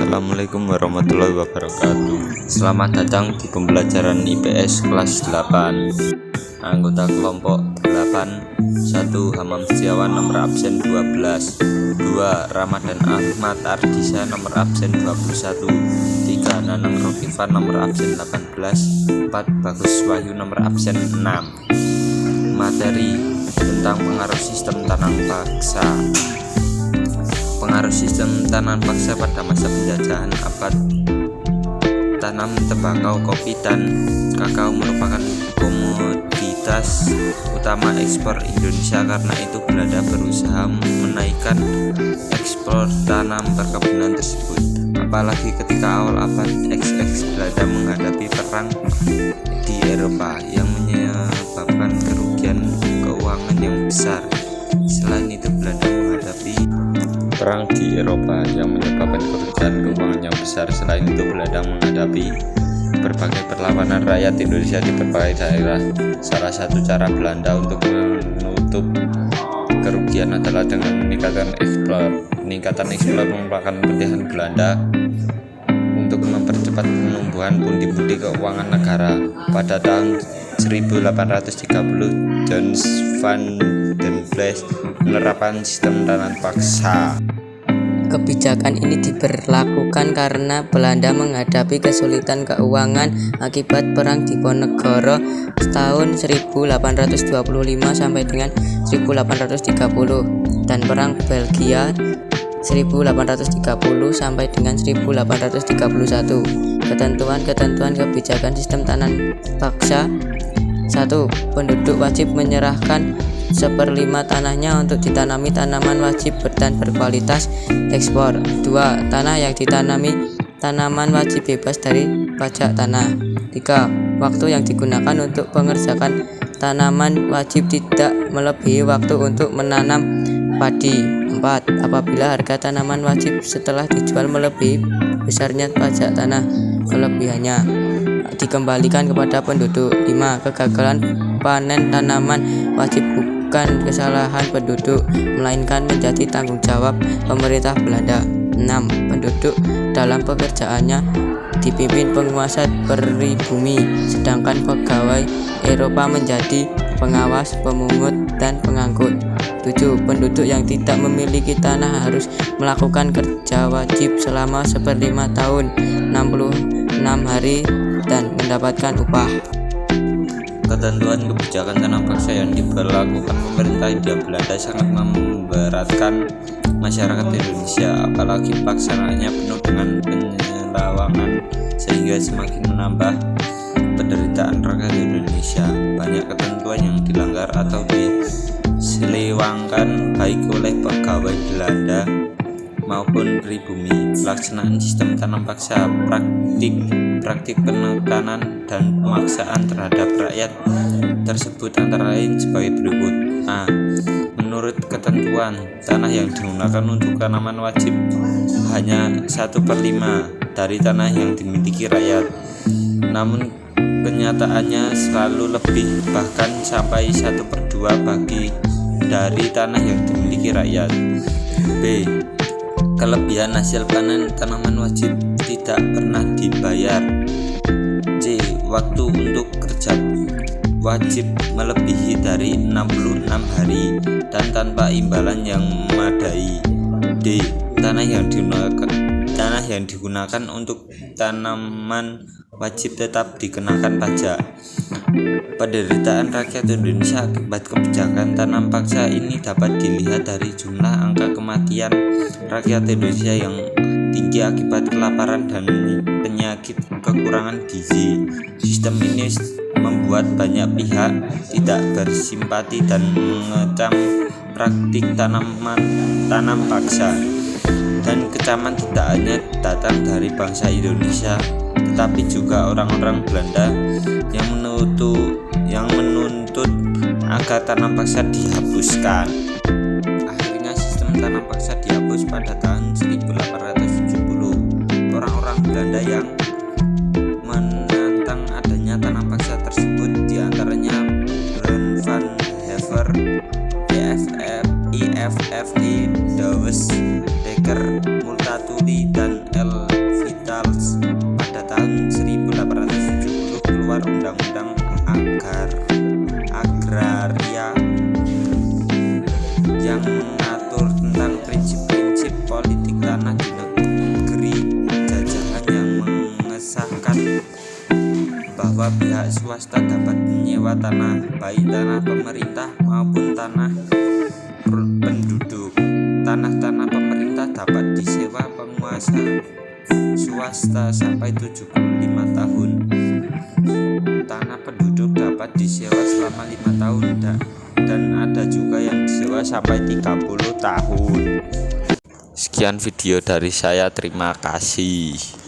Assalamualaikum warahmatullahi wabarakatuh. Selamat datang di pembelajaran IPS kelas 8. Anggota kelompok 8: 1. Hamam Setiawan nomor absen 12. 2. Ramadan Ahmad Ardisa nomor absen 21. 3. Nanang Rokifan nomor absen 18. 4. Bagus Wahyu nomor absen 6. Materi tentang pengaruh sistem tanam paksa. Pengaruh sistem tanam paksa pada masa penjajahan abad. Tanam tembakau, kopi, dan kakao merupakan komoditas utama ekspor Indonesia. Karena itu Belanda berusaha menaikkan ekspor tanam perkebunan tersebut. Apalagi ketika awal abad XX Belanda menghadapi perang di Eropa yang menyebabkan kerugian keuangan yang besar. Selain itu Belanda menghadapi perang di Eropa yang menyebabkan kerugian keuangan yang besar. Selain itu Belanda menghadapi berbagai perlawanan rakyat Indonesia di berbagai daerah. Salah satu cara Belanda untuk menutup kerugian adalah dengan meningkatkan ekspor. Peningkatan ekspor merupakan pilihan Belanda untuk mempercepat penumbuhan pundi-pundi keuangan negara. Pada tahun 1830 Johannes van den Vlees menerapkan sistem tanam paksa. Kebijakan ini diberlakukan karena Belanda menghadapi kesulitan keuangan akibat perang Diponegoro tahun 1825 sampai dengan 1830 dan perang Belgia 1830 sampai dengan 1831. Ketentuan kebijakan sistem tanam paksa. 1. Penduduk wajib menyerahkan 1/5 tanahnya untuk ditanami tanaman wajib dan berkualitas ekspor. 2. Tanah yang ditanami tanaman wajib bebas dari pajak tanah. 3. Waktu yang digunakan untuk mengerjakan tanaman wajib tidak melebihi waktu untuk menanam padi. 4. Apabila harga tanaman wajib setelah dijual melebihi besarnya pajak tanah, kelebihannya dikembalikan kepada penduduk. 5. Kegagalan panen tanaman wajib bukan kesalahan penduduk, melainkan menjadi tanggung jawab pemerintah Belanda. 6. Penduduk dalam pekerjaannya dipimpin penguasa pribumi, sedangkan pegawai Eropa menjadi pengawas, pemungut, dan pengangkut. 7. Penduduk yang tidak memiliki tanah harus melakukan kerja wajib selama 1/5 tahun, 66 hari, dan mendapatkan upah. Ketentuan kebijakan tanam paksa yang diberlakukan pemerintah Hindia Belanda sangat memberatkan masyarakat Indonesia, apalagi pelaksanaannya penuh dengan penyelewangan sehingga semakin menambah penderitaan rakyat Indonesia. Banyak ketentuan yang dilanggar atau diselewengkan baik oleh pegawai Belanda maupun pribumi. Pelaksanaan sistem tanam paksa, praktik penekanan dan pemaksaan terhadap rakyat tersebut antara lain sebagai berikut. A. Menurut ketentuan, tanah yang digunakan untuk tanaman wajib hanya 1/5 dari tanah yang dimiliki rakyat. Namun kenyataannya selalu lebih, bahkan sampai 1/2 bagi dari tanah yang dimiliki rakyat. B. Kelebihan hasil panen tanaman wajib tidak pernah dibayar. C. Waktu untuk kerja wajib melebihi dari 66 hari dan tanpa imbalan yang memadai. D. Tanah yang digunakan untuk tanaman wajib tetap dikenakan pajak. Penderitaan rakyat Indonesia akibat kebijakan tanam paksa ini dapat dilihat dari jumlah angka kematian rakyat Indonesia yang tinggi akibat kelaparan dan penyakit kekurangan gizi. Sistem ini membuat banyak pihak tidak bersimpati dan mengecam praktik tanam paksa. Dan kecaman tidak hanya datang dari bangsa Indonesia, tetapi juga orang-orang Belanda yang menuntut agar tanam paksa dihapuskan. Akhirnya sistem tanam paksa dihapus pada tahun 1870. Orang-orang Belanda yang menentang adanya tanam paksa tersebut diantaranya Baron van Hever, IFFI, Dawes, Dekker, Multatuli, dan L. keluar undang-undang agraria yang mengatur tentang prinsip-prinsip politik tanah di negeri jajahan, yang mengesahkan bahwa pihak swasta dapat menyewa tanah, baik tanah pemerintah maupun tanah penduduk. Tanah-tanah pemerintah dapat disewa penguasa swasta sampai 75 tahun. Tanah penduduk dapat disewa selama 5 tahun dan ada juga yang disewa sampai 30 tahun. Sekian video dari saya, terima kasih.